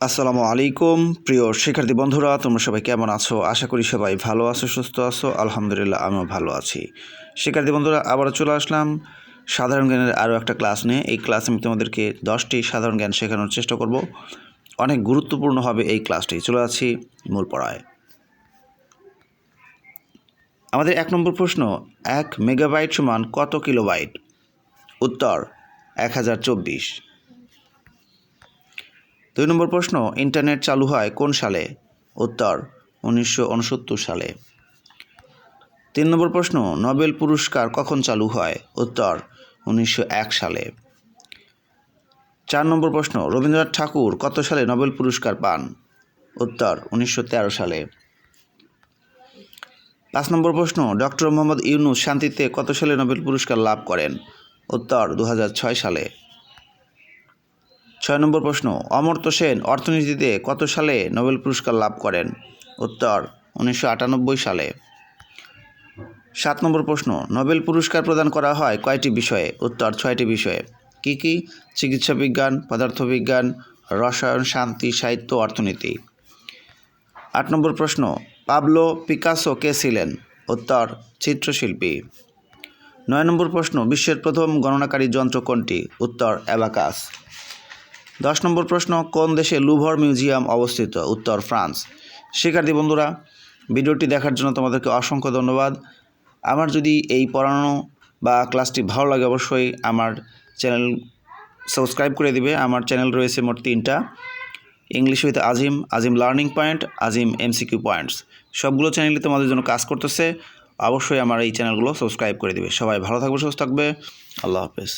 আসসালামু আলাইকুম প্রিয় শিক্ষার্থী বন্ধুরা, তোমরা সবাই কেমন আছো? আশা করি সবাই ভালো আছো, সুস্থ আছো। আলহামদুলিল্লাহ, আমিও ভালো আছি। শিক্ষার্থী বন্ধুরা, আবারও চলে আসলাম সাধারণ জ্ঞানের আরও একটা ক্লাস নিয়ে। এই ক্লাসে আমি তোমাদেরকে 10টি সাধারণ জ্ঞান শেখানোর চেষ্টা করব। অনেক গুরুত্বপূর্ণ হবে এই ক্লাসটি। চলে যাচ্ছি মূল পড়ায়। আমাদের 1 নম্বর প্রশ্ন, 1 মেগাবাইট সমান কত কিলোবাইট? উত্তর 1024। 2 নম্বর প্রশ্ন, ইন্টারনেট চালু হয় কোন সালে? উত্তর 1969 সালে। 3 নম্বর প্রশ্ন, নোবেল পুরস্কার কখন চালু হয়? উত্তর 1901 সালে। 4 নম্বর প্রশ্ন, রবীন্দ্রনাথ ঠাকুর কত সালে নোবেল পুরস্কার পান? উত্তর 1913 সালে। 5 নম্বর প্রশ্ন, ডক্টর মোহাম্মদ ইউনূস শান্তিতে কত সালে নোবেল পুরস্কার লাভ করেন? উত্তর 2006 সালে। 6 নম্বর প্রশ্ন, অমর্ত্য সেন অর্থনীতিতে কত সালে নোবেল পুরস্কার লাভ করেন? উত্তর 1998 সালে। 7 নম্বর প্রশ্ন, নোবেল পুরস্কার প্রদান করা হয় কয়টি বিষয়ে? উত্তর 6টি বিষয়ে। কী কী? চিকিৎসা বিজ্ঞান, পদার্থবিজ্ঞান, রসায়ন, শান্তি, সাহিত্য, অর্থনীতি। 8 নম্বর প্রশ্ন, পাবলো পিকাসো কে ছিলেন? উত্তর চিত্রশিল্পী। 9 নম্বর প্রশ্ন, বিশ্বের প্রথম গণনাকারী যন্ত্র কোনটি? উত্তর অ্যাবাকাস। 10 নম্বর প্রশ্ন, কোন দেশে লুভর মিউজিয়াম অবস্থিত? উত্তর ফ্রান্স। শিক্ষার্থী বন্ধুরা, ভিডিওটি দেখার জন্য তোমাদেরকে অসংখ্য ধন্যবাদ। আমার যদি এই পড়ানো বা ক্লাসটি ভালো লাগে, অবশ্যই আমার চ্যানেল সাবস্ক্রাইব করে দিবে। আমার চ্যানেল রয়েছে মোট 3টা, English with Azim, Azim learning point, Azim MCQ points. সবগুলো চ্যানেলে তোমাদের জন্য কাজ করতেছে। অবশ্যই আমার এই চ্যানেলগুলো সাবস্ক্রাইব করে দিবে। সবাই ভালো থাকবে, সুস্থ থাকবে। আল্লাহ হাফেজ।